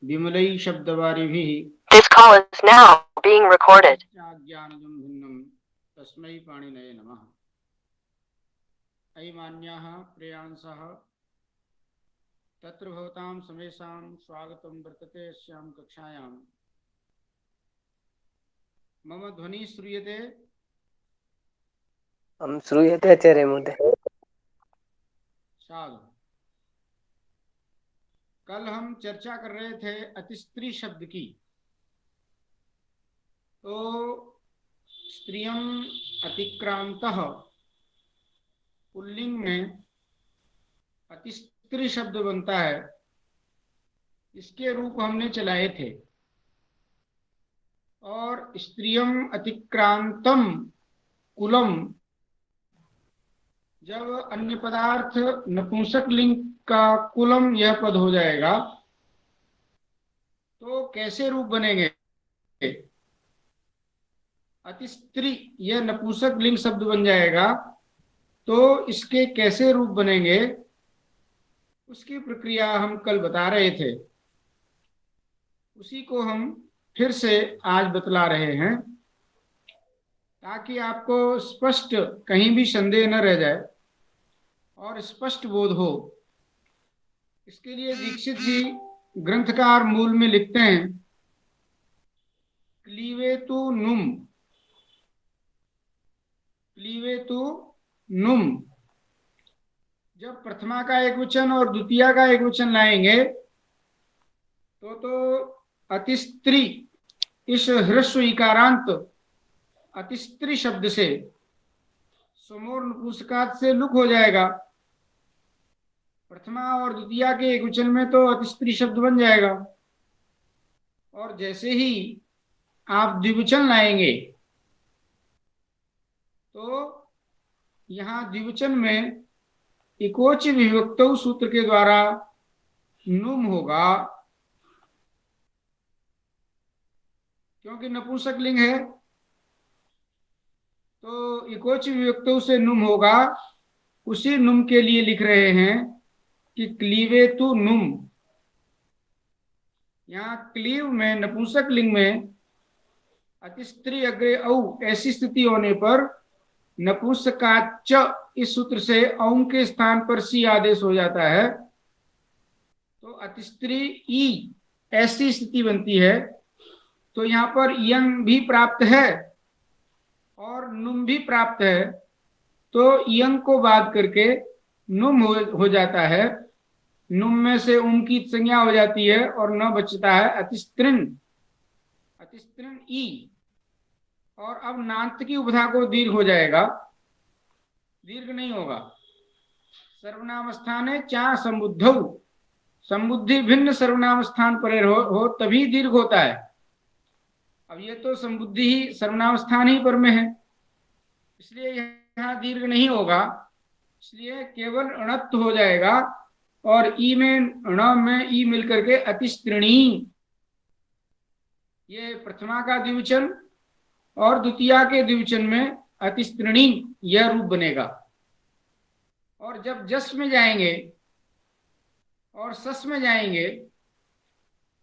विमलै शब्दवारिभिः This call is now being recorded. ज्ञानजं भिन्नं तस्मै पाणिनये नमः। अयि मान्याः प्रियांसः तत्र भवतां समेषां स्वागतं वर्तते अस्यां कक्षायां। मम ध्वनिः श्रूयते? श्रूयते आचार्य महोदय। साधु। कल हम चर्चा कर रहे थे अतिस्त्री शब्द की। तो स्त्रियम अतिक्रांतः पुल्लिंग में अतिस्त्री शब्द बनता है, इसके रूप हमने चलाए थे। और स्त्रियम अतिक्रांतम कुलम, जब अन्य पदार्थ नपुंसक लिंग का कुलम यह पद हो जाएगा तो कैसे रूप बनेंगे? अतिस्त्री यह नपुंसक लिंग शब्द बन जाएगा तो इसके कैसे रूप बनेंगे, उसकी प्रक्रिया हम कल बता रहे थे। उसी को हम फिर से आज बतला रहे हैं ताकि आपको स्पष्ट कहीं भी संदेह न रह जाए और स्पष्ट बोध हो। इसके लिए दीक्षित जी ग्रंथकार मूल में लिखते हैं, क्लीवेतु नुम, क्लीवेतु नुम। जब प्रथमा का एक वचन और द्वितीया का एक वचन लाएंगे तो अतिस्त्री, इस ह्रस्व इकारांत अतिस्त्री शब्द से समोर नपुंसकात से लुक हो जाएगा। प्रथमा और द्वितीया के एक वचन में तो अतिस्त्री शब्द बन जाएगा। और जैसे ही आप द्विवचन लाएंगे तो यहाँ द्विवचन में इकोच विभक्तौ सूत्र के द्वारा नुम होगा, क्योंकि नपुंसक लिंग है तो इकोच विभक्तौ से नुम होगा। उसी नुम के लिए लिख रहे हैं कि क्लीवेतु नुम। यहाँ क्लीव में नपुंसक लिंग में अतिस्त्री अग्रे औ ऐसी स्थिति होने पर नपुंसकाच इस सूत्र से औं के स्थान पर सी आदेश हो जाता है तो अतिस्त्री ई ऐसी स्थिति बनती है। तो यहाँ पर यंग भी प्राप्त है और नुम भी प्राप्त है, तो यंग को बाध करके नुम हो जाता है। नुम में से उम की संज्ञा हो जाती है और न बचता है अतिस्त्रिन, अतिस्त्रिन ई। और अब नांत की उपधा को दीर्घ हो जाएगा, दीर्घ नहीं होगा। सर्वनाम स्थान है चा संबुद्धौ, संबुद्धि भिन्न सर्वनाम स्थान पर हो तभी दीर्घ होता है। अब ये तो संबुद्धि ही सर्वनाम स्थान ही पर में है, इसलिए यहाँ दीर्घ नहीं होगा, इसलिए केवल अणत्व हो जाएगा। और ई में ण में ई मिलकर के अतिस्त्रिणी, ये प्रथमा का द्विवचन और द्वितीया के द्विवचन में अतिस्त्रिणी यह रूप बनेगा। और जब जस में जाएंगे और सस में जाएंगे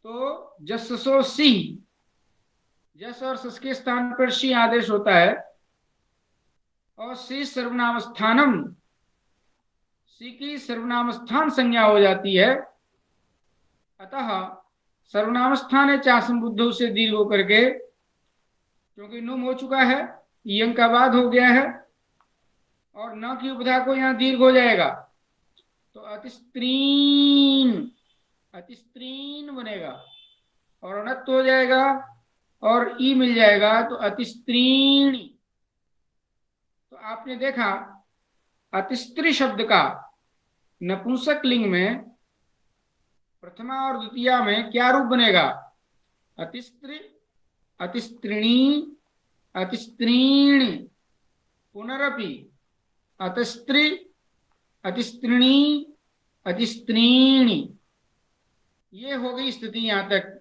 तो जससो सी, जस और सस के स्थान पर शी आदेश होता है। और सी सर्वनाम स्थानम, सी की सर्वनाम स्थान संज्ञा हो जाती है। अतः सर्वनाम स्थान है चा संबुद्धौ से दीर्घ होकर के, क्योंकि नुम हो चुका है, यंग का बाद हो गया है और न की उपधा को यहाँ दीर्घ हो जाएगा तो अतिस्त्रीन, अतिस्त्रीन बनेगा और अणत्व हो जाएगा और ई मिल जाएगा तो अतिस्त्रीणी। तो आपने देखा अतिस्त्री शब्द का नपुंसक लिंग में प्रथमा और द्वितीया में क्या रूप बनेगा? अतिस्त्री, अतिस्त्रिणी, अतिस्त्रीणी, पुनरपि अतिस्त्री, अतिस्त्रिणी, अतिस्त्रीणी। ये हो गई स्थिति यहां तक।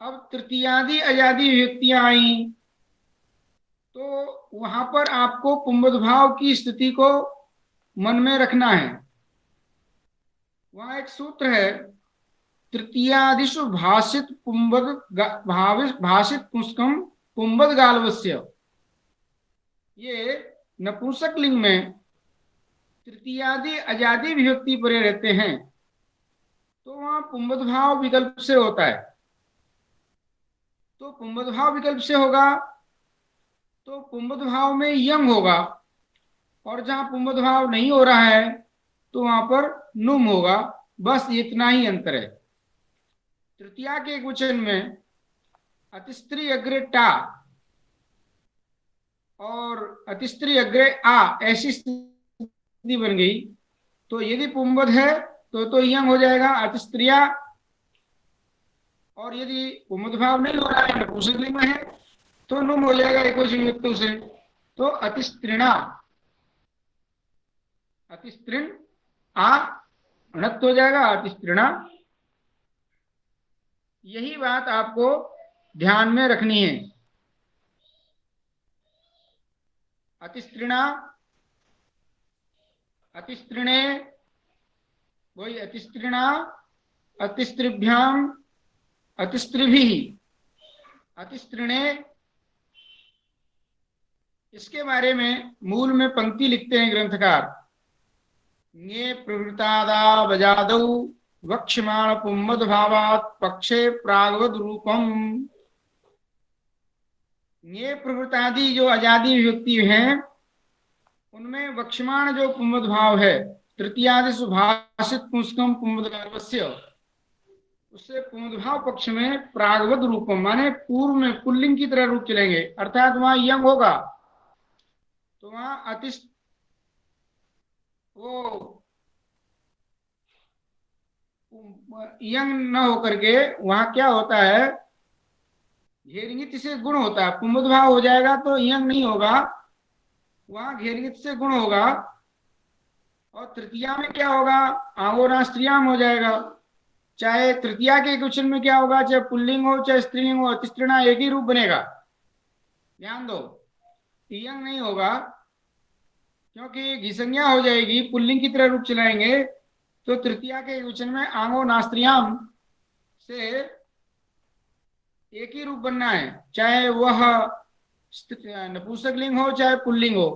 अब तृतीयादि अजादि विभक्तियां आई तो वहां पर आपको पुंबोधभाव की स्थिति को मन में रखना है। वहां एक सूत्र है तृतीयादिषु भाषित पुंबद भाषित पुष्कम पुंबद गालवस्य। ये नपुंसक लिंग में तृतीयादि अजादि विभक्ति परे रहते हैं तो वहां पुंबद भाव विकल्प से होता है। तो पुंबद भाव विकल्प से होगा तो पुंबद भाव में यंग होगा, और जहां पुंबद भाव नहीं हो रहा है तो वहां पर नुम होगा। बस इतना ही अंतर है। तृतीया के एक वचन में अतिस्त्री अग्रे टा और अतिस्त्री अग्रे आ ऐसी स्थिति बन गई, तो यदि पुंबद है तो यंग हो जाएगा अतिस्त्रिया, और यदि पुंबद भाव नहीं हो रहा है नपुंसक लिंग में है तो नुम हो जाएगा एकवचन विभक्ति से, तो अतिस्त्रिणा। अतिस्त्रीण आ अणत्व हो जाएगा अतिस्त्रिणा। यही बात आपको ध्यान में रखनी है। अतिस्त्रिणा, अतिस्त्रिणे, वही अतिस्त्रिणा, अतिस्त्रिभ्याम, अतिस्त्रिभिः, अतिस्त्रिणे। इसके बारे में मूल में पंक्ति लिखते हैं ग्रंथकार, ङे प्रवृत्तादा बजादौ वक्ष्यमाण पुंबद भावात् पक्षे प्रागवद रूपम। ङे प्रवृत्तादि जो अजादि विभक्ति हैं उनमें वक्ष्यमाण जो पुंबद भाव है तृतीयादि सुभाषित पुंस्कम पुंबद गार्वस्य, उससे पुंबद भाव पक्ष में प्रागवद रूपम माने पूर्व में पुल्लिंग की तरह रूप चलेंगे, अर्थात वहां यंग होगा तो वहां अतिस्ट वो यंग न होकर के वहां क्या होता है घेरिंगित से गुण होता है। पुंबद भाव हो जाएगा तो यंग नहीं होगा, वहां घेरिंगित से गुण होगा। और तृतीया में क्या होगा आंगोनास्त्रियाम हो जाएगा। चाहे तृतीया के क्वेश्चन में क्या होगा, चाहे पुल्लिंग हो चाहे स्त्रीलिंग हो, अतिस्त्रीणा एक ही रूप बनेगा। ध्यान दो, यंग नहीं होगा क्योंकि घिसंज्ञा हो जाएगी, पुल्लिंग की तरह रूप चलाएंगे तो तृतीया के वचन में आंगो नास्त्रियाम से एक ही रूप बनना है, चाहे वह नपुंसक लिंग हो चाहे पुल्लिंग हो।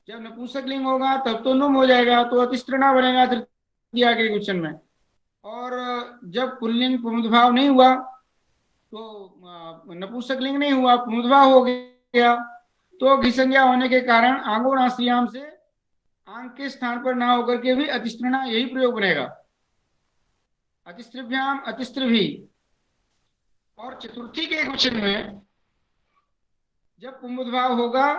जब नपुंसक लिंग होगा तब तो नुम हो जाएगा तो अतिस्त्रीणा बनेगा तृतीया के वचन में, और जब पुल्लिंग पुंबदभाव नहीं हुआ तो नपुंसक लिंग नहीं हुआ पुंबदभाव हो गया तो घिसंज्ञा होने के कारण आंगो नास्त्रियाम से आंग के स्थान पर ना होकर के भी अतिस्त्रीणा यही प्रयोग बनेगा। अतिस्त्रिभ्याम अतिस्त्रिभी। और चतुर्थी के क्वेश्चन में जब पुंबदभाव होगा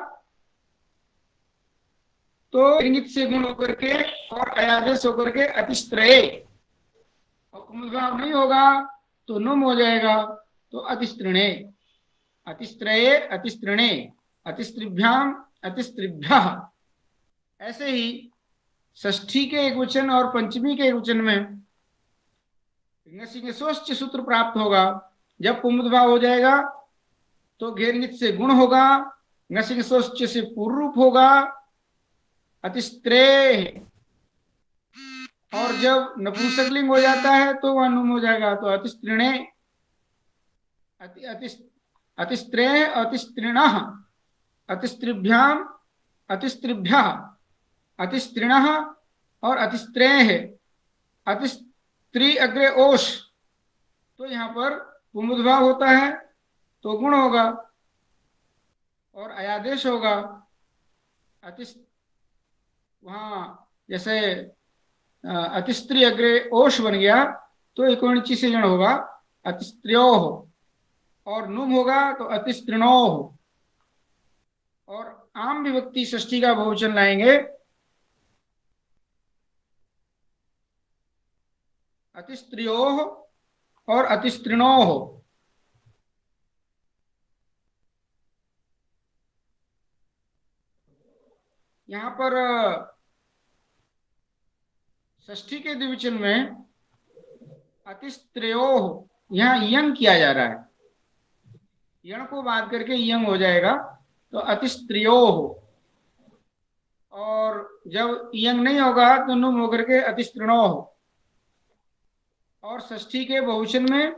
तो इंगित से गुण होकर के और अयादेश होकर के अतिस्त्रय, और पुंबदभाव नहीं होगा तो नुम हो जाएगा तो अतिस्त्रिणे। अतिस्त्रये अतिस्त्रिणे, अतिस्त्रिभ्याम अतिस्त्रिभ्यः। ऐसे ही षष्ठी के एक वचन और पंचमी के एक वचन में ङसिङसोश्च सूत्र प्राप्त होगा। जब पुंबदभाव हो जाएगा तो घेरंगित से गुण होगा, ङसिङसोश्च से पूर्व रूप होगा अतिस्त्रे, और जब नपुंसक लिंग हो जाता है तो वह नुम हो जाएगा तो अतिस्त्रिणे। अतिस्त्रे अतिस्त्रिणः, अतिस्त्रिभ्याम अतिस्त्रिभ्यः, अतिस्त्रिणः और अतिस्त्रेः। अतिस्त्री अग्रे ओष, तो यहाँ पर पुंबदभाव होता है तो गुण होगा और अयादेश होगा। वहां जैसे अतिस्त्री अग्रे ओष बन गया तो इकोणिची से जण होगा अतिस्त्र्योः, और नुम होगा तो अतिस्त्रिणोः। और आम विभक्ति षष्ठी का बहुवचन लाएंगे अतिस्त्रियोः और अतिस्त्रिणोः। यहाँ पर षष्ठी के द्विवचन में अतिस्त्र्योः, यहाँ यंग किया जा रहा है, यण को बात करके यंग हो जाएगा तो अतिस्त्रियोः, और जब यंग नहीं होगा तो नुम होकर के अतिस्त्रिणोः। और षष्ठी के बहुवचन में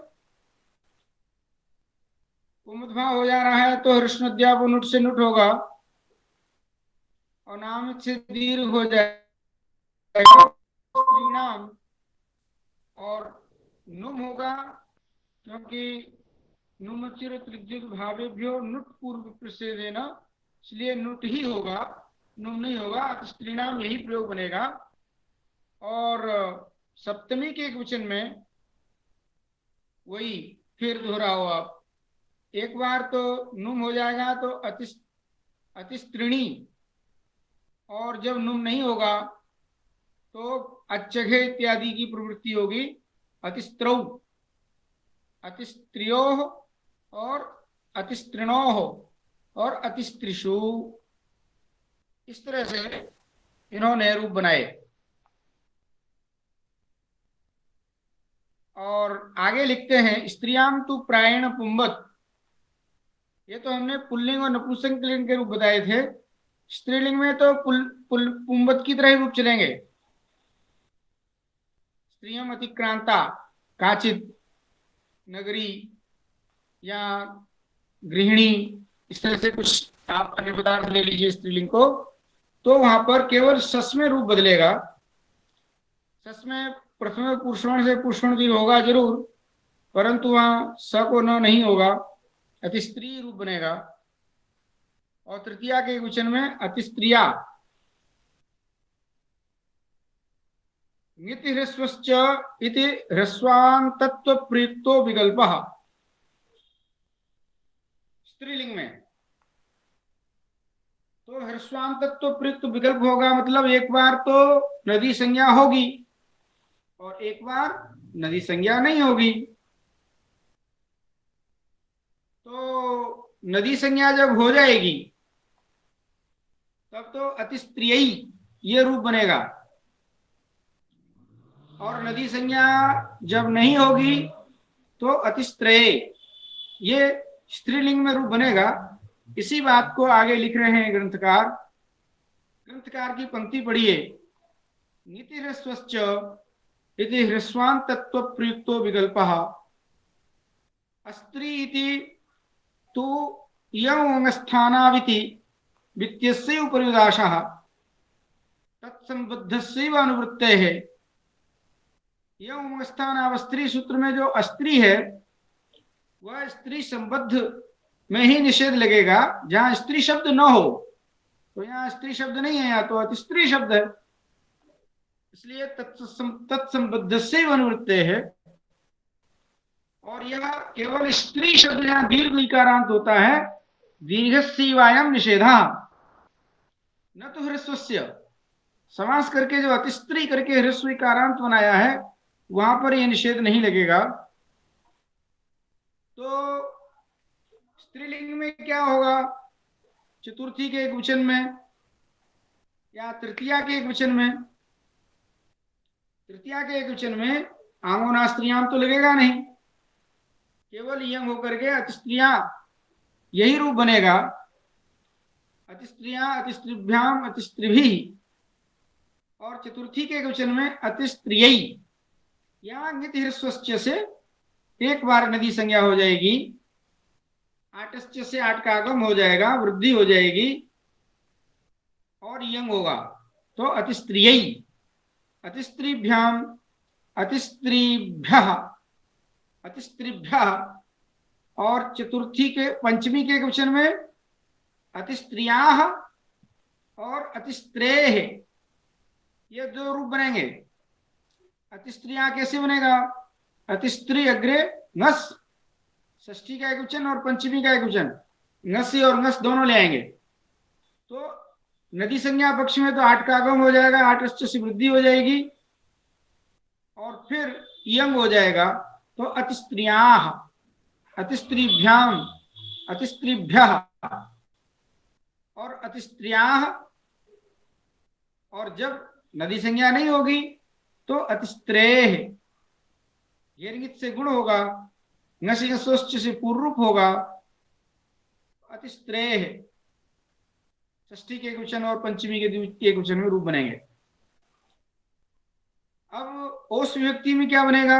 कुमुद्भा हो जा रहा है तो हृष्णोद्याप नुट से नुट होगा और नाम से दीर्घ हो जाएगा नाम, और नुम होगा क्योंकि नुम चिर त्रिज्युत भावेभ्यो नुट पूर्व प्रसेदेना, इसलिए नुट ही होगा, नुम नहीं होगा। स्त्री नाम यही प्रयोग बनेगा। और सप्तमी के एक वचन में वही फिर दोहराओ आप, एक बार तो नुम हो जाएगा तो अतिस्त्रिणी, और जब नुम नहीं होगा तो अच्छघे इत्यादि की प्रवृत्ति होगी, अतिस्त्रौ, अतिस्त्रियो और अतिस्त्रिणो और अतिस्त्रिषु, इस तरह से इन्होंने रूप बनाए। और आगे लिखते हैं स्त्रियाम तु प्रायण पुंबत, ये तो हमने पुल्लिंग और नपुंसकलिंग के रूप बताए थे। स्त्रीलिंग में तो पुंबत की तरह ही रूप चलेंगे। स्त्रियम अतिक्रांता काचित नगरी या गृहिणी, इस तरह से कुछ आप अन्य पदार्थ ले लीजिए स्त्रीलिंग को, तो वहां पर केवल सस में रूप बदलेगा। सस में प्रथम पुरुषवर्ण से पुरुषवर्ण भी होगा जरूर, परंतु वहां स को न नहीं होगा, अति स्त्री रूप बनेगा। और तृतीया के वचन में अतिस्त्रिया, ङिति ह्रस्वश्च इति ह्रस्वान्तत्व प्रयुक्तो विकल्पः, स्त्रीलिंग में तो ह्रस्वान्तत्व प्रयुक्त विकल्प होगा, मतलब एक बार तो नदी संज्ञा होगी और एक बार नदी संज्ञा नहीं होगी। तो नदी संज्ञा जब हो जाएगी तब तो अतिस्त्रियई ये रूप बनेगा, और नदी संज्ञा जब नहीं होगी तो अतिस्त्रेय ये स्त्रीलिंग में रूप बनेगा। इसी बात को आगे लिख रहे हैं ग्रंथकार। ग्रंथकार की पंक्ति पढ़िए, नीति ह्रस्वश्च इति ह्रस्वान्तत्व प्रयुक्तो विकल्पः, अस्त्री इति तु यंस्थानाविति वित्तस्यैव पर्युदाशः तत्संबद्धस्यैव अनुवृत्तेः। यंस्थान स्त्री सूत्र में जो अस्त्री है वह स्त्री संबद्ध में ही निषेध लगेगा, जहां स्त्री शब्द न हो। तो यहाँ स्त्री शब्द नहीं है, यहाँ तो अतिस्त्री शब्द है, इसलिए तत्संबद्धस्यैव अनुवृत्तेः है। और यह केवल स्त्री शब्द जहां दीर्घ इकारांत होता है, दीर्घस्यैवायं निषेधः न तो ह्रस्वस्य, समास करके जो अतिस्त्री करके ह्रस्व इकारांत बनाया है वहां पर यह निषेध नहीं लगेगा। तो स्त्रीलिंग में क्या होगा, चतुर्थी के एक वचन में या तृतीया के एक वचन में, तृतीया के एक वचन में आंगोना स्त्रियां तो लगेगा नहीं, केवल यंग होकर के अतिस्त्रियां यही रूप बनेगा, अतिस्त्रियां अतिस्त्रिभ्याम अतिस्त्रिभिः। और चतुर्थी के एक वचन में अतिस्त्रियई, यहाँ ङिति ह्रस्वश्च से एक बार नदी संज्ञा हो जाएगी, आटश्च से आट का आगम हो जाएगा, वृद्धि हो जाएगी और यंग होगा, तो अतिस्त्रियई, अतिस्त्रिभ्याम अतिस्त्रिभ्यः अतिस्त्रिभ्यः। और चतुर्थी के पंचमी के वचन में अतिस्त्रियाः और अतिस्त्रेः, ये दो रूप बनेंगे। अतिस्त्रियां कैसे बनेगा, अतिस्त्री अग्रे नस, षष्ठी का एक वचन और पंचमी का एक वचन, नसी और नस दोनों ले आएंगे। तो नदी संज्ञा पक्ष में तो आठ का आगम हो जाएगा, आठ से वृद्धि हो जाएगी और फिर यंग हो जाएगा, तो अतिस्त्रियाः अतिस्त्रिभ्याम अतिस्त्रिभ्यः और अतिस्त्रियाः। और जब नदी संज्ञा नहीं होगी तो अतिस्त्रेः, घेरगित से गुण होगा, नशिष्ट से पूर्व रूप होगा, अतिस्त्रेः षष्ठी के एक वचन और पंचमी के एक वचन में रूप बनेंगे। अब ओस विभक्ति में क्या बनेगा,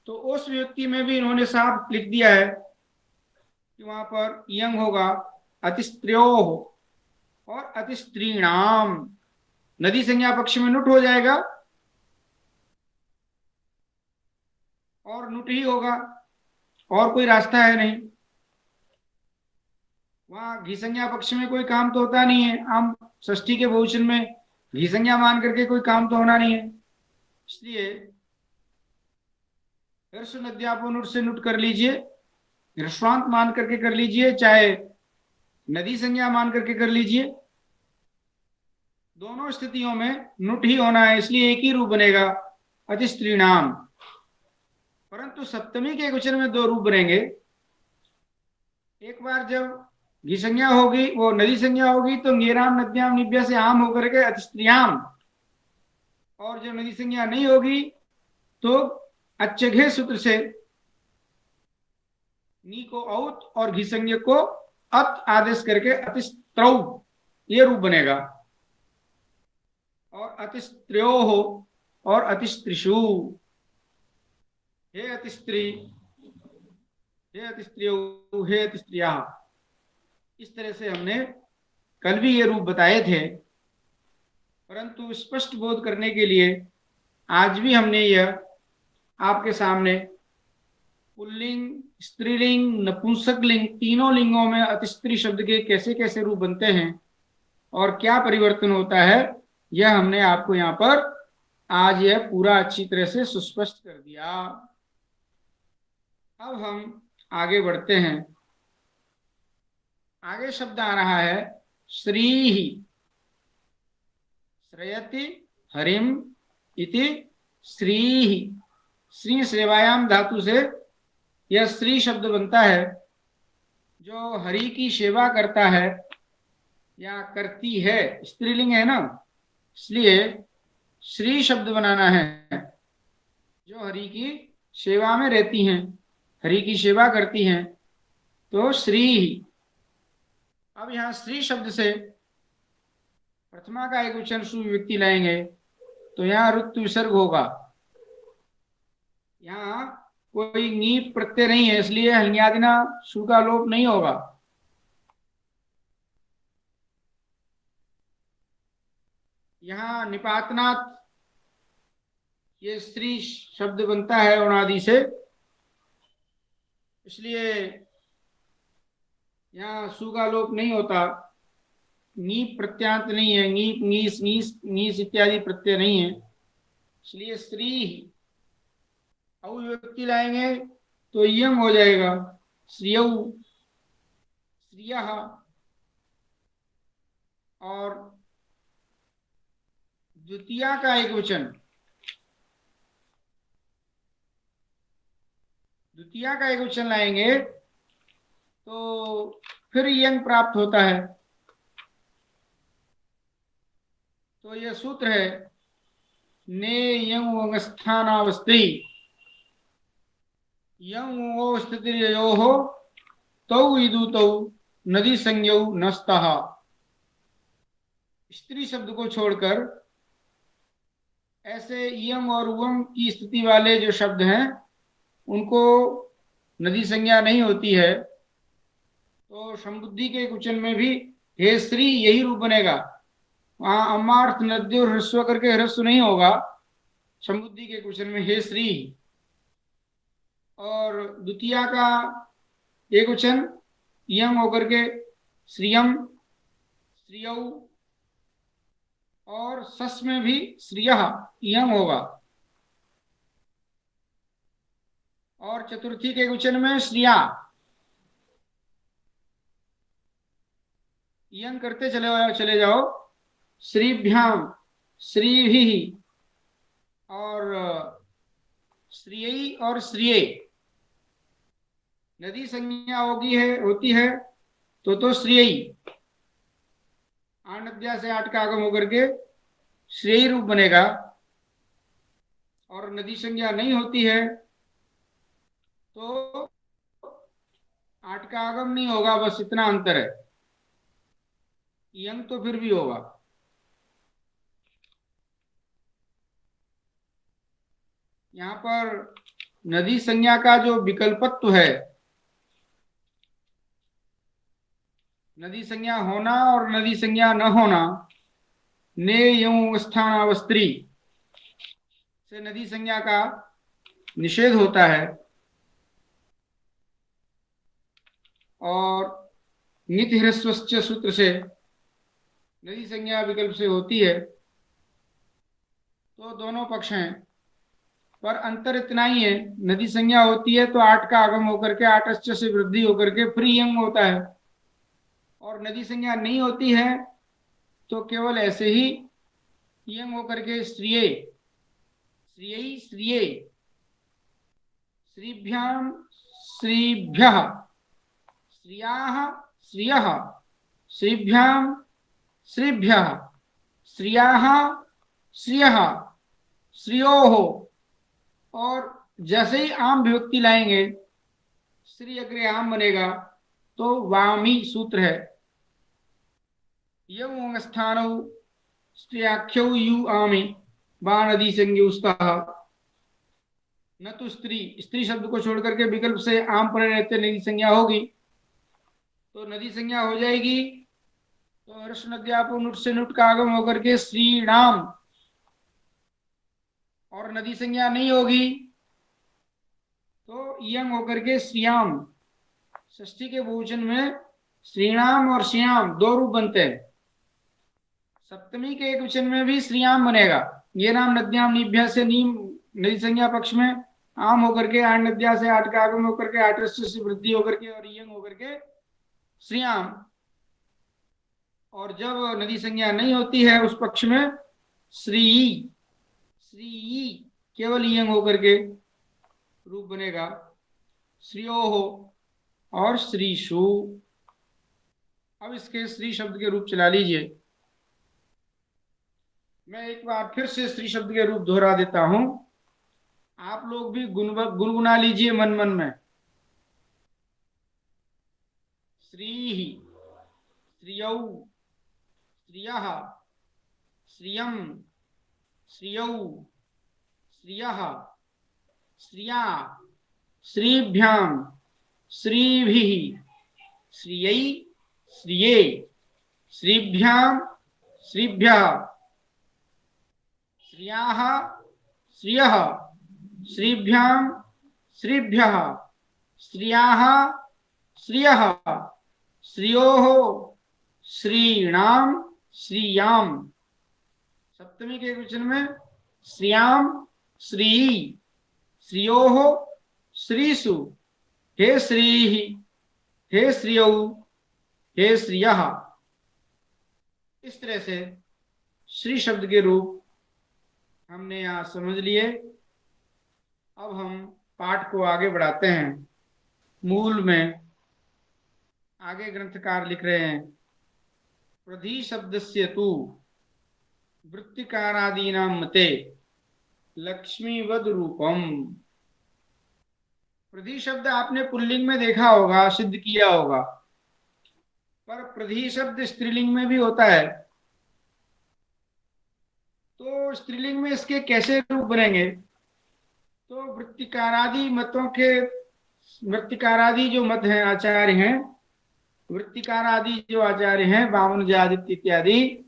तो उस व्यक्ति में भी इन्होंने साफ लिख दिया है कि वहां पर यंग होगा अतिस्त्र्यो और अतिस्त्रीणाम। नदी संज्ञा पक्ष में नुट हो जाएगा और नुट ही होगा, और कोई रास्ता है नहीं। वहां घी संज्ञा पक्ष में कोई काम तो होता नहीं है, आम षष्ठी के बहुवचन में घी संज्ञा मान करके कोई काम तो होना नहीं है। इसलिए हर्ष नद्यापो नुट से नुट कर लीजिए, ह्रस्वांत मान करके कर लीजिए, चाहे नदी संज्ञा मान करके कर लीजिए, दोनों स्थितियों में नुट ही होना है, इसलिए एक ही रूप बनेगा अतिस्त्रीणाम। परंतु सप्तमी के वचन में दो रूप बनेंगे। एक बार जब घी संज्ञा होगी, वो नदी संज्ञा होगी, तो ङेराम नद्याम निभ्या से आम होकर के अतिस्त्रियाम, और जब नदी संज्ञा नहीं होगी तो अच्छघे सूत्र से नी को औत और घी संज्ञा को अत आदेश करके अतिस्त्रौ ये रूप बनेगा। और अतिस्त्र्यो हो और अतिस्त्रिषु, हे अतिस्त्री, हे अतिस्त्रियो, हे अतिस्त्रिया। इस तरह से हमने कल भी ये रूप बताए थे, परंतु स्पष्ट बोध करने के लिए आज भी हमने यह आपके सामने पुल्लिंग, स्त्रीलिंग, नपुंसक लिंग, तीनों लिंगों में अतिस्त्री शब्द के कैसे कैसे रूप बनते हैं और क्या परिवर्तन होता है, यह हमने आपको यहाँ पर आज यह पूरा अच्छी तरह से सुस्पष्ट कर दिया। अब हम आगे बढ़ते हैं। आगे शब्द आ रहा है श्री, श्रयति हरिम इति श्री। श्री सेवायाम धातु से यह श्री शब्द बनता है। जो हरि की सेवा करता है या करती है, स्त्रीलिंग है ना, इसलिए श्री शब्द बनाना है। जो हरि की सेवा में रहती हैं, हरि की सेवा करती हैं, तो श्री। अब यहाँ श्री शब्द से प्रथमा का एक वचन सुविभक्ति लाएंगे तो यहाँ ऋतु विसर्ग होगा। यहाँ कोई नीप प्रत्यय नहीं है, इसलिए हल्न्यादिना सु का लोप नहीं होगा। यहाँ निपातनात् ये स्त्री शब्द बनता है उणादि से, इसलिए यहाँ सु का लोप नहीं होता। नीप प्रत्यांत नहीं है, नीप, नीस, नीस, नीस इत्यादि प्रत्यय नहीं है, इसलिए स्त्री। अव्यक्ति लाएंगे तो यंग हो जाएगा, श्रियौ, श्रियः। और द्वितीया का एक वचन, द्वितीया का एक वचन लाएंगे तो फिर यंग प्राप्त होता है। तो यह सूत्र है ने यंग वंगस्थानावस्थी यंग वो स्थितिर्यो हो तौ इदु तौ नदी संज्ञौ नस्तः। स्त्री शब्द को छोड़कर ऐसे यंग और वंग की स्थिति वाले जो शब्द हैं उनको नदी संज्ञा नहीं होती है, तो समबुद्धि के वचन में भी हे श्री यही रूप बनेगा। वहां अमार्थ नद्यो ह्रस्व करके ह्रस्व नहीं होगा, समबुद्धि के वचन में हे श्री। और द्वितीया का एक वचन यंग होकर के श्रियम, श्रियौ, और सस में भी श्रियः यंग होगा। और चतुर्थी के वचन में श्रिया, यंग करते चले जाओ। श्रीभ्याम, श्रीभिः, और श्रियै और श्रिये। नदी संज्ञा होती है तो श्रियै, आनद्या से आठ का आगम होकर के श्रेय रूप बनेगा। और नदी संज्ञा नहीं होती है तो आठ का आगम नहीं होगा, बस इतना अंतर है। यंग तो फिर भी होगा। यहाँ पर नदी संज्ञा का जो विकल्पत्व है, नदी संज्ञा होना और नदी संज्ञा न होना, ने यौं स्थानावस्त्री से नदी संज्ञा का निषेध होता है, और निति ह्रस्वश्च सूत्र से नदी संज्ञा विकल्प से होती है। तो दोनों पक्ष हैं, पर अंतर इतना ही है, नदी संज्ञा होती है तो आठ का आगम होकर के आठश्च से वृद्धि होकर के फ्री यंग होता है, और नदी संज्ञा नहीं होती है तो केवल ऐसे ही यंग होकर के श्रिये श्रियै श्रिये श्रीभ्याम श्रीभ्यः श्रियाः श्रियः श्रीभ्याम श्रीभ्यः श्रियाः श्रियः श्रियोः, और जैसे ही आम विभक्ति लाएंगे श्री अग्रे आम बनेगा तो वामी सूत्र है। यम स्थानौ स्त्रियाख्यौ यु आमी बानदी संज्ञा, न तो स्त्री, स्त्री शब्द को छोड़ करके विकल्प से आम पड़े रहते नदी संज्ञा होगी, तो नदी संज्ञा हो जाएगी तो हर्ष नद्यापो नुट से नुट का आगम होकर के श्री नाम, और नदी संज्ञा नहीं होगी तो यंग होकर के श्रियाम, षष्ठी के बहुवचन में श्रीनाम और श्याम दो रूप बनते हैं, सप्तमी के एक वचन में भी श्रियाम बनेगा। ये नाम नद्याम निभ्या से नीम नदी संज्ञा पक्ष में आम होकर के आठ नद्या से आठ का आगम होकर के आठ से वृद्धि होकर के और यंग होकर के श्रियाम, और जब नदी संज्ञा नहीं होती है उस पक्ष में श्री श्री केवल यंग होकर के रूप बनेगा, श्रियो हो और श्रीशु। अब इसके श्री शब्द के रूप चला लीजिए। मैं एक बार फिर से श्री शब्द के रूप दोहरा देता हूं, आप लोग भी गुनगुना लीजिए मन मन में। श्री श्रियौ श्रियः श्रियं श्रियौ श्रियः श्रिया श्रीभ्यां श्रीभिः श्रियै श्रिये श्रीभ्यां श्रीभ्यः श्रियाः श्रियः श्रीभ्यां श्रीभ्यः श्रियाः श्रियः श्रियोः श्रीणाम श्रियाम, सप्तमी के वचन में श्रियाम श्री श्रियोः श्रीसु, हे श्री हे श्रियौ हे श्रियः। इस तरह से श्री शब्द के रूप हमने यहाँ समझ लिए। अब हम पाठ को आगे बढ़ाते हैं। मूल में आगे ग्रंथकार लिख रहे हैं, प्रधि शब्दस्य तु वृत्तिकारादीनां मते लक्ष्मीवद रूपम। प्रधि शब्द आपने पुल्लिंग में देखा होगा, सिद्ध किया होगा, पर प्रधि शब्द स्त्रीलिंग में भी होता है। तो स्त्रीलिंग में इसके कैसे रूप बनेंगे? तो वृत्तिकारादि मतों के, वृत्तिकारादि जो मत हैं, आचार्य हैं, वृत्तिकारादि जो आचार्य हैं, वामन जादित्य इत्यादि,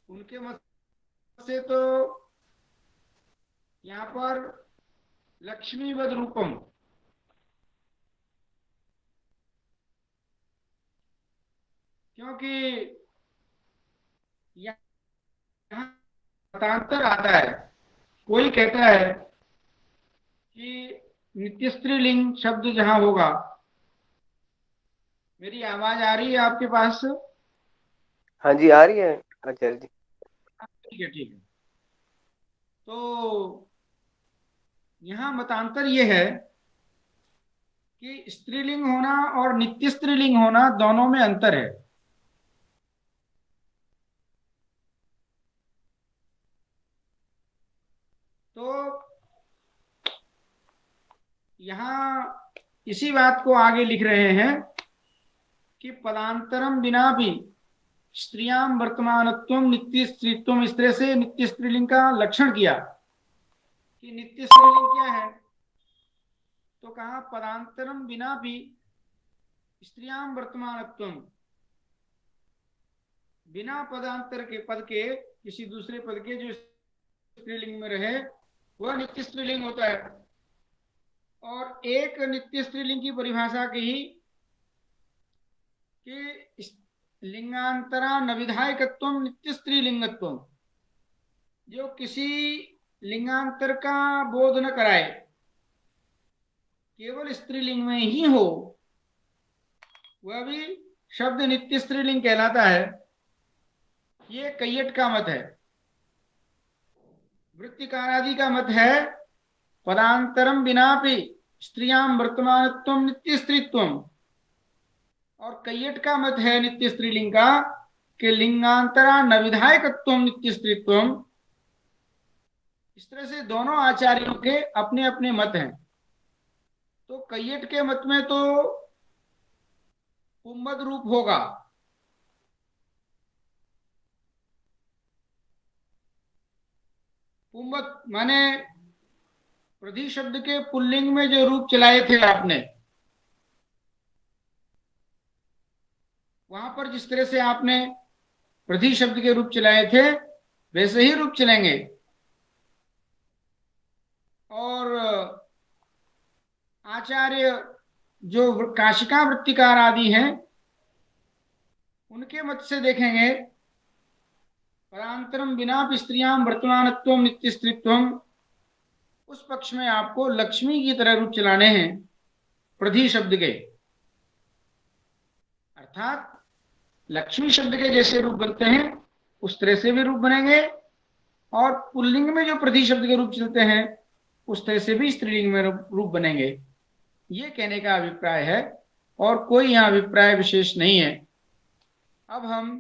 उनके मत से तो यहाँ पर लक्ष्मीवद रूपम, क्योंकि यहाँ मतांतर आता है। कोई कहता है कि नित्य स्त्रीलिंग शब्द जहां होगा, मेरी आवाज आ रही है आपके पास? हाँ जी आ रही है आचार्य जी। ठीक है ठीक है। तो यहाँ मतांतर ये है कि स्त्रीलिंग होना और नित्य स्त्रीलिंग होना दोनों में अंतर है। तो यहाँ इसी बात को आगे लिख रहे हैं कि पदांतरम बिना भी स्त्रियां वर्तमानत्वम नित्य स्त्रीत्वम, इस तरह से नित्य स्त्रीलिंग का लक्षण किया कि नित्य स्त्रीलिंग क्या है? तो कहा पदांतरम बिना भी स्त्रियां वर्तमानत्वम, बिना पदांतर के पद के, किसी दूसरे पद के जो स्त्रीलिंग में रहे वह नित्य स्त्रीलिंग होता है। और एक नित्य स्त्रीलिंग की परिभाषा की कि लिंगांतरा नविधायकत्वम नित्य स्त्रीलिंगत्वम, जो किसी लिंगांतर का बोध न कराए, केवल स्त्रीलिंग में ही हो, वह भी शब्द नित्य स्त्रीलिंग कहलाता है। ये कैयट का मत है। वृत्तिकारादि का मत है पदांतरम बिनापि स्त्रियां वर्तमानत्वम नित्य स्त्रीत्वम, और कैयट का मत है नित्य स्त्रीलिंग का कि लिंगांतरा नविधायकत्वम नित्य स्त्रीत्वम। इस तरह से दोनों आचार्यों के अपने अपने मत हैं। तो कैयट के मत में तो पुंबद रूप होगा, पुंबद माने प्रधि शब्द के पुल्लिंग में जो रूप चलाए थे आपने, वहां पर जिस तरह से आपने प्रधि शब्द के रूप चलाए थे वैसे ही रूप चलेंगे। और आचार्य जो काशिका वृत्तिकार आदि हैं उनके मत से देखेंगे परांतरम बिना स्त्रियां वर्तमानत्वम नित्य स्त्रीत्वम, उस पक्ष में आपको लक्ष्मी की तरह रूप चलाने हैं प्रधि शब्द के, अर्थात लक्ष्मी शब्द के जैसे रूप बनते हैं उस तरह से भी रूप बनेंगे, और पुल्लिंग में जो प्रधि शब्द के रूप चलते हैं उस तरह से भी स्त्रीलिंग में रूप बनेंगे। ये कहने का अभिप्राय है, और कोई यहाँ अभिप्राय विशेष नहीं है। अब हम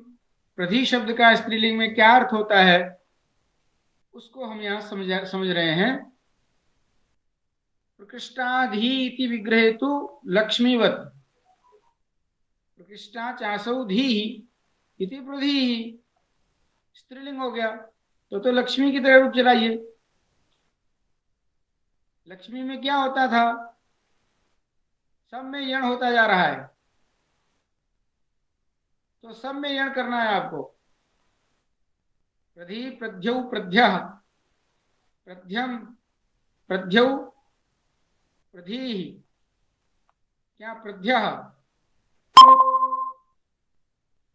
प्रधि शब्द का स्त्रीलिंग में क्या अर्थ होता है उसको हम यहाँ समझ रहे हैं। प्रकृष्टाधी इति विग्रहे तु लक्ष्मीवत, प्रकृष्टा चासौ धी इति प्रधि, स्त्रीलिंग हो गया तो लक्ष्मी की तरह रूप चलाइए। लक्ष्मी में क्या होता था, सब में यण होता जा रहा है, तो सब में यण करना है आपको। प्रधि प्रध्यौ प्रध्य, प्रध्यम प्रध्यौ प्रधि, क्या प्रध्य,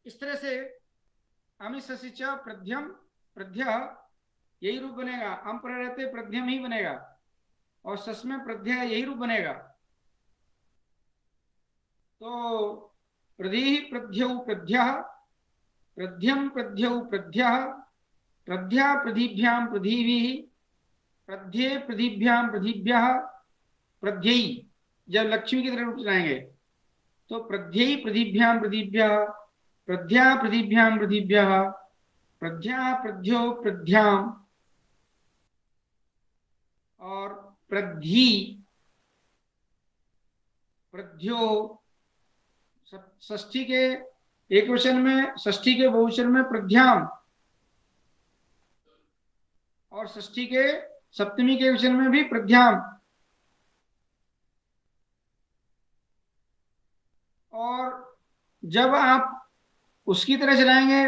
इस तरह से अमिशि च प्रध्यम प्रध्य, यही रूप बनेगा। अम पर रहते प्रध्यम ही बनेगा, और सस में प्रध्य यही रूप बनेगा। तो प्रधि प्रध्यौ प्रध्य, प्रध्यम प्रध्यौ प्रध्य, प्रध्या प्रधिभ्याम प्रधिभिः, प्रध्ये प्रधिभ्याम प्रधिभ्यः, प्रध्ययी जब लक्ष्मी की तरह रूप चलाएंगे तो प्रध्ययी प्रधिभ्याम प्रधिभ्यः, प्रध्या प्रधिभ्याम प्रधिभ्यः, प्रध्या प्रध्यो प्रध्याम, और प्रद्धि प्रध्यो, षष्ठी के एक वचन में, षष्ठी के बहुवचन में प्रध्याम, और षष्ठी के सप्तमी के वचन में भी प्रध्याम। और जब आप उसकी तरह चलाएंगे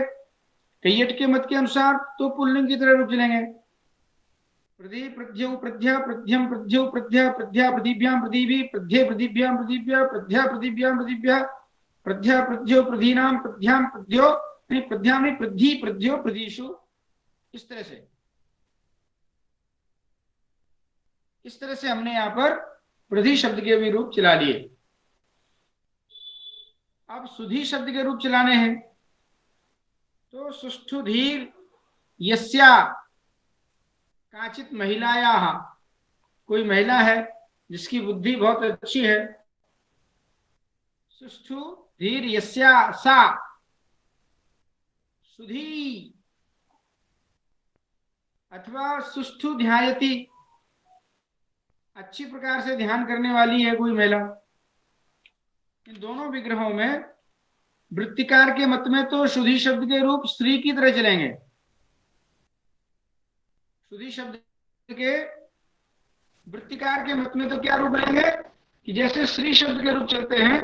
कैयट के मत के अनुसार तो पुल्लिंग की तरह रूप चलेंगे। प्रधि प्रध्यौ प्रध्या, प्रध्यम प्रध्यौ प्रध्या, प्रध्या प्रधिभ्याम प्रधिभि, प्रध्ये प्रधिभ्याम प्रधिभ्य, प्रध्या प्रधिभ्याम प्रधिभ्य, प्रध्या प्रध्यो प्रधीनाम प्रध्याम प्रध्यो, प्रध्याम नहीं प्रद्धि प्रध्यो प्रधिषु, इस तरह से हमने यहाँ पर प्रधि शब्द के भी रूप चला लिए। अब सुधी शब्द के रूप चलाने हैं तो सुष्ठु धीर यस्या काचित महिलायाः, कोई महिला है जिसकी बुद्धि बहुत अच्छी है, सुष्ठु धीर यस्या सा सुधी, अथवा सुष्ठु ध्यायति, अच्छी प्रकार से ध्यान करने वाली है कोई महिला। इन दोनों विग्रहों में वृत्तिकार के मत में तो शुद्धि शब्द के रूप स्त्री की तरह चलेंगे। शुद्धि शब्द के वृत्तिकार के मत में तो क्या रूप बनेंगे कि जैसे स्त्री शब्द के रूप चलते हैं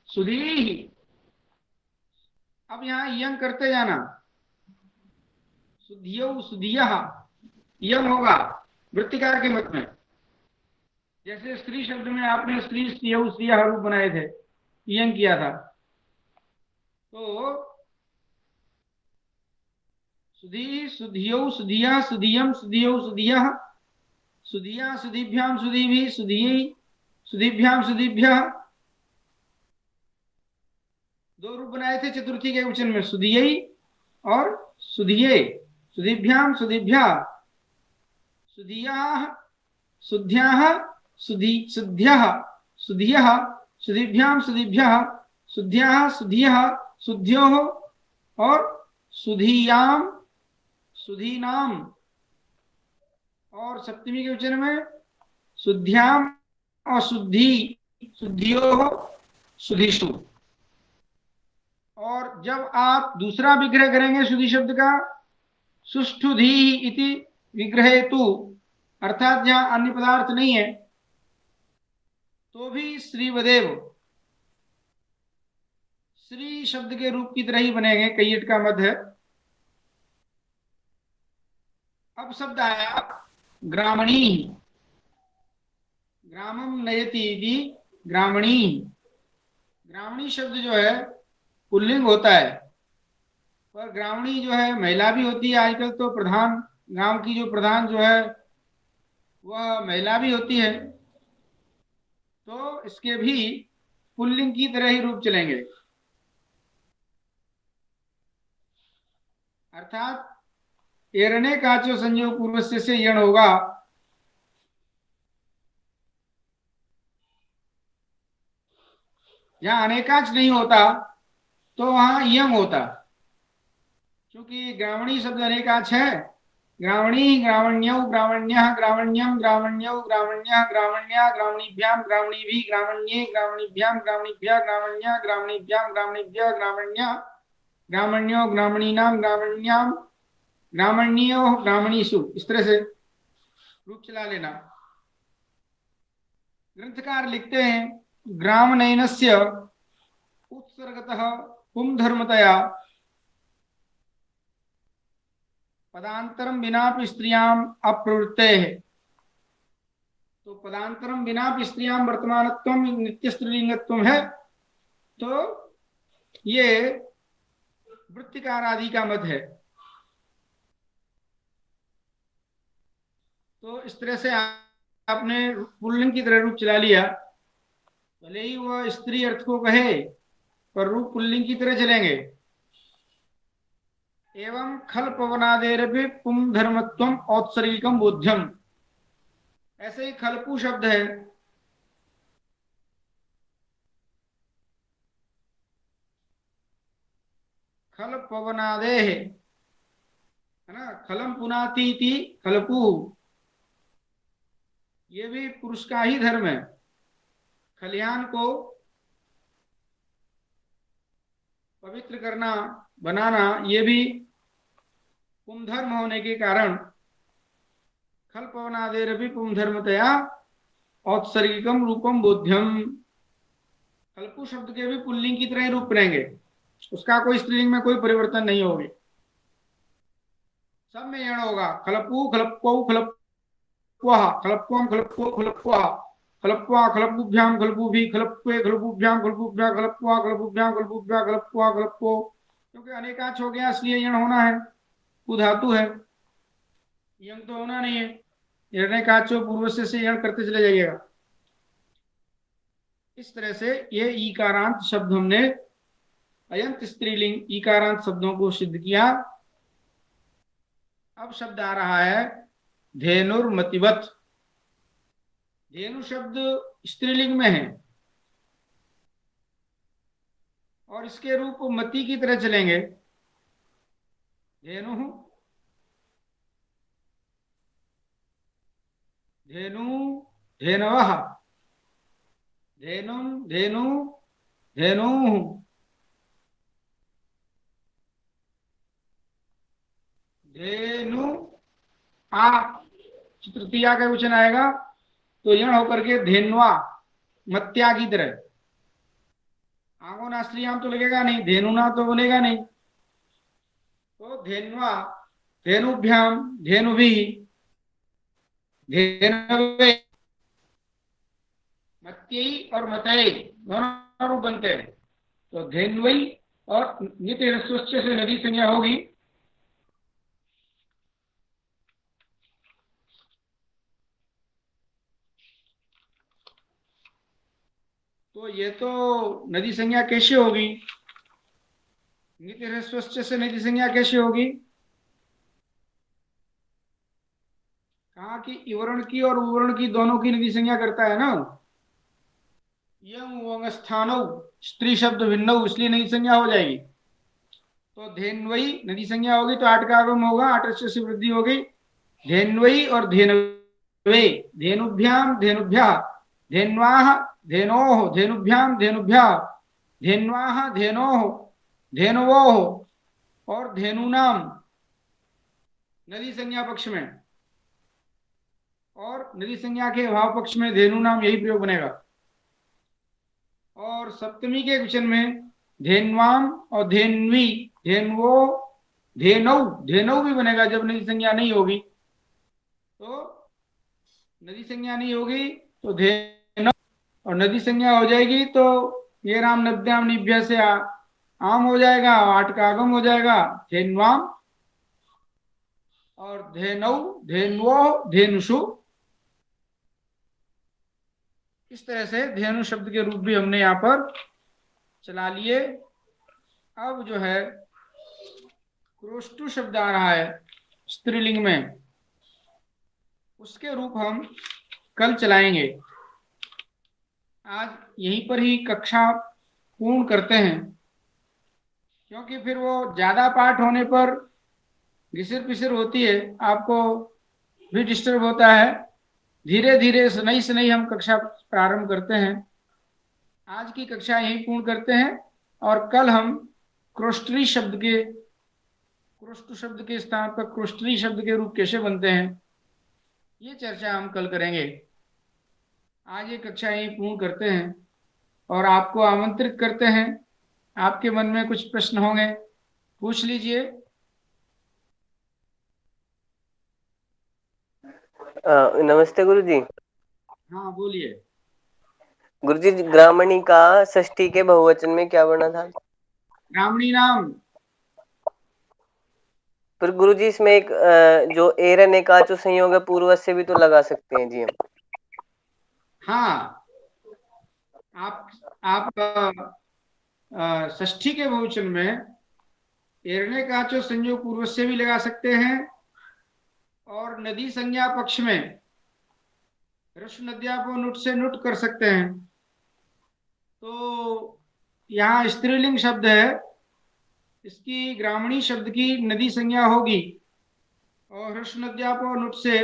सुधी ही। अब यहां यंग करते जाना, सुधियो सुधिया यंग होगा वृत्तिकार के मत में। जैसे स्त्री शब्द में आपने स्त्री स्त्रियो स्त्रिया रूप बनाए थे, यंग किया था, तो सुधी सुधियो सुधिया सुधियम सुधियो सुधिया सुधिया सुधिभ्याम सुधीभि सुधियै सुधिभ्याम सुधिभ्यः, दो रूप बनाए थे चतुर्थी के वचन में, सुधियै और सुधिये, सुधिभ्याम सुधिभ्यः सुधियाः सुध्याः सुधि सुध्यः सुधियः सुधिभ्याम सुधिभ्यः सुध्याः सुधियः सुध्योः और सुधियाम सुधीनाम, और सप्तमी के वचन में सुध्याम और शुद्धि शुद्धियोः सुधिषु। और जब आप दूसरा विग्रह करेंगे शुद्धि शब्द का, सुष्ठुधि इति विग्रहेतु, अर्थात जहां अन्य पदार्थ नहीं है तो भी श्रीवदेव श्री शब्द के रूप की तरह ही बनेंगे, कैयट का मत है। अब शब्द आया ग्रामणी, ग्रामम नयति इति ग्रामणी। ग्रामणी शब्द जो है पुल्लिंग होता है, पर ग्रामणी जो है महिला भी होती है। आजकल तो प्रधान, गांव की जो प्रधान जो है वह महिला भी होती है, तो इसके भी पुल्लिंग की तरह ही रूप चलेंगे। अर्थात एरणे काचो संयोग पूर्वस्य से यण होगा। जहां अनेकाच नहीं होता तो वहां यंग होता, क्योंकि ग्रामणी शब्द अनेकाच है। ग्रामणी ग्रामण्यौ ग्रामण्यः ग्रामण्यम ग्रामण्यौ ग्रामण्यः ग्रामण्या ग्रामणीभ्याम ग्रामणीभिः ग्रामण्ये ग्रामणीभ्याम ग्रामणीभ्यः ग्रामण्या ग्रामणीभ्याम ग्रामणीभ्यः ग्रामण्या ग्रामण्यो ग्रामणीनाम ग्रामण्याम ग्रामण्यो ग्रामणीषु, इस तरह से रूप चला लेना। ग्रंथकार लिखते हैं ग्राम नयनस्य उत्सर्गतः पुम धर्मतया पदांतरम बिनापि स्त्रियाम अप्रवृत्ते है। तो पदांतरम बिनापि स्त्रियाम वर्तमानत्वम नित्य स्त्रीलिंगत्वम है, तो ये वृत्तिकार आदि का मत है। तो इस तरह से आपने पुल्लिंग की तरह रूप चला लिया, भले ही वह स्त्री अर्थ को कहे पर रूप पुल्लिंग की तरह चलेंगे। एवं खल पवनादेरपि पुम धर्मत्वम औत्सर्गिकम बोध्यम, ऐसे ही खलपु शब्द है, खल पवनादे है ना, खलम पुनाती थी खलपु, ये भी पुरुष का ही धर्म है। खलिहान को पवित्र करना, बनाना, ये भी पुम धर्म होने के कारण खल पवनादेरपि पुम धर्मतया औत्सर्गिकम रूपम बोध्यम। खलपु शब्द के भी पुल्लिंग की तरह ही रूप बनेंगे, उसका कोई स्त्रीलिंग में कोई परिवर्तन नहीं होगी, सब में यण होगा। खलपु खलपौ खलप्वः खलप्वम खलप्वो खलप्वः खलप्वा खलपुभ्याम खलपुभि खलप्वे खलपुभ्याम खलपुभ्या खलप्वा खलपुभ्याम खलपुभ्या खलप्वा खलप्वो, क्योंकि अनेकाच हो गया इसलिए यण होना है, कु धातु है, यंग तो होना नहीं है। यणेकाचो पूर्व से यण करते चले जाइएगा। इस तरह से ये ईकारांत शब्द हमने अयंत स्त्रीलिंग ईकारांत शब्दों को सिद्ध किया। अब शब्द आ रहा है धेनुर्मतिवत। धेनु शब्द स्त्रीलिंग में है और इसके रूप मति की तरह चलेंगे। धेनु धेनु धेनवः धेनुम धेनु धेनु, धेनु आ तृतीया का वचन आएगा तो यण होकर के धेन्वा, मत्या की तरह। आगो नास्त्रियाम तो लगेगा नहीं, धेनुना तो बनेगा नहीं। तो धेन्वा, धेनुभ्याम, धेनुभि, धेनवे, मत्यई और मतये दोनों रूप बनते हैं। तो धेन्वई और नित ह्रस्वश्च से नदी संज्ञा होगी। तो ये तो नदी संज्ञा कैसे होगी? नित ह्रस्वश्च से नदी संज्ञा कैसे होगी? कहा कि इवर्ण की और उवर्ण की दोनों की नदी संज्ञा करता है ना। यम स्थानो स्त्री शब्द भिन्न, इसलिए नदी संज्ञा हो जाएगी। तो धेन्वई नदी संज्ञा होगी तो आठ का आगम होगा, आठ से वृद्धि होगी। धेन्वई और धेनवे, धेनुभ्याम धेनुभ्या, धेन्वाह धेनोह, धेनुभ्याम धेनुभ्या, धेन्वाह धेनोह, धेनवोह और धेनुनाम नदी संज्ञा पक्ष में, और नदी संज्ञा के भाव पक्ष में धेनुनाम, यही प्रयोग बनेगा। और सप्तमी के वचन में धेन्वाम और धेन्वी, धेन्वो, धेनौ, धेनौ भी बनेगा जब नदी संज्ञा नहीं होगी। तो नदी संज्ञा नहीं होगी तो धेनौ, और नदी संज्ञा हो जाएगी तो ये राम नद्याम निभ्य से आम हो जाएगा, आठ का आगम हो जाएगा, धेन्वाम। और धेनौ, धेन्वो, धेनुषु, इस तरह से धेनु शब्द के रूप भी हमने यहाँ पर चला लिए। अब जो है क्रोष्टु शब्द आ रहा है स्त्रीलिंग में, उसके रूप हम कल चलाएंगे। आज यहीं पर ही कक्षा पूर्ण करते हैं, क्योंकि फिर वो ज्यादा पाठ होने पर घिसिर पिसिर होती है, आपको भी डिस्टर्ब होता है। धीरे धीरे सनई सनई हम कक्षा प्रारंभ करते हैं। आज की कक्षा यहीं पूर्ण करते हैं और कल हम क्रोष्टरी शब्द के, क्रोष्टु शब्द के स्थान पर क्रोष्टरी शब्द के रूप कैसे बनते हैं, ये चर्चा हम कल करेंगे। आज ये कक्षा यहीं पूर्ण करते हैं और आपको आमंत्रित करते हैं। आपके मन में कुछ प्रश्न होंगे, पूछ लीजिए। नमस्ते गुरुजी। हाँ बोलिए। गुरुजी, ग्रामणी का षष्ठी के बहुवचन में क्या बना था? ब्राह्मणी नाम। पर गुरुजी इसमें एक जो एरन एकाचो संयोग है पूर्व से भी तो लगा सकते हैं जी हम। हाँ, आप षष्ठी के बहुवचन में एरणे काचो संयोग पूर्व से भी लगा सकते हैं, और नदी संज्ञा पक्ष में ऋष नद्यापो नुट से नुट कर सकते हैं। तो यहाँ स्त्रीलिंग शब्द है, इसकी ग्रामणी शब्द की नदी संज्ञा होगी, और ऋष नद्यापो नुट से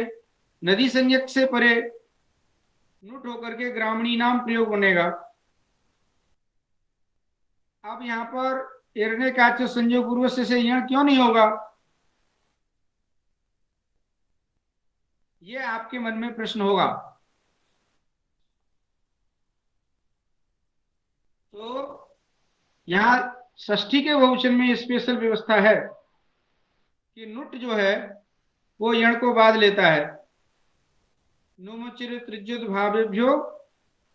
नदी संज्ञक से परे नुट होकर के ग्रामणी नाम प्रयोग बनेगा। अब यहाँ पर एरणे काचो संयोग पूर्व से यहाँ क्यों नहीं होगा, ये आपके मन में प्रश्न होगा। तो यहाँ षष्ठी के बहुवचन में स्पेशल व्यवस्था है कि नुट जो है वो यण को बाध लेता है। नुमचिर त्रिज्युत भावेभ्यो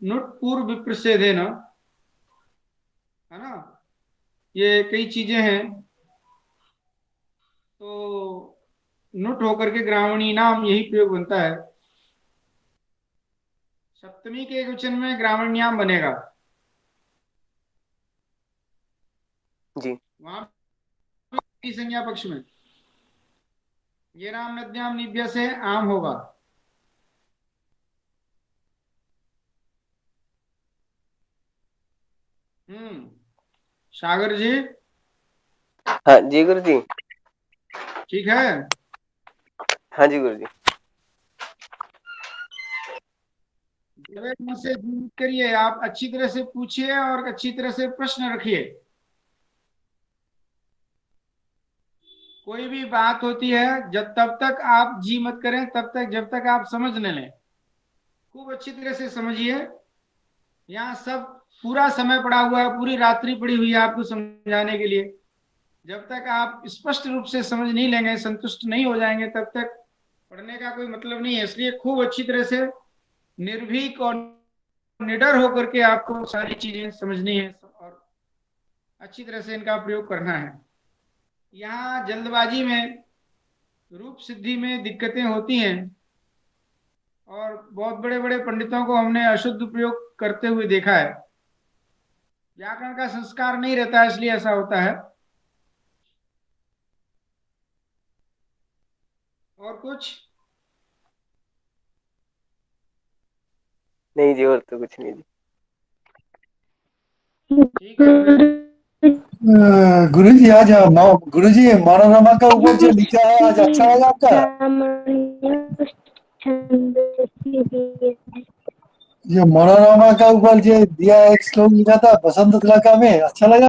नुट पूर्व विप्रसेदेन, है ना, ये कई चीजें हैं। तो नुट होकर के ग्रामणी नाम यही प्रयोग बनता है। सप्तमी के एक वचन में ग्रामण्याम बनेगा जी। वहां संज्ञा पक्ष में ये राम नद्याम निभ्य से आम होगा। सागर जी। हाँ जी गुरुजी। ठीक है। हाँ जी गुरुजी। से करिए, आप अच्छी तरह से पूछिए और अच्छी तरह से प्रश्न रखिए। कोई भी बात होती है जब तब तक आप जी मत करें, तब तक जब तक आप समझ न लें। खूब अच्छी तरह से समझिए। यहाँ सब पूरा समय पड़ा हुआ है, पूरी रात्रि पड़ी हुई है आपको समझाने के लिए। जब तक आप स्पष्ट रूप से समझ नहीं लेंगे, संतुष्ट नहीं हो जाएंगे, तब तक पढ़ने का कोई मतलब नहीं है। इसलिए खूब अच्छी तरह से निर्भीक और निडर होकर के आपको सारी चीजें समझनी है और अच्छी तरह से इनका प्रयोग करना है। यहाँ जल्दबाजी में रूप सिद्धि में दिक्कतें होती हैं और बहुत बड़े बड़े पंडितों को हमने अशुद्ध प्रयोग करते हुए देखा है। व्याकरण का संस्कार नहीं रहता है, इसलिए ऐसा होता है। और कुछ नहीं जी, और तो कुछ नहीं जी। ठीक है फिर। गुरुजी आज गुरुजी मनोरमा का ऊपर जो लिखा है आज अच्छा लगा आपका? जो मनोरमा का ऊपर जो दिया एक श्लोक लिखा था बसंत लका में, अच्छा लगा?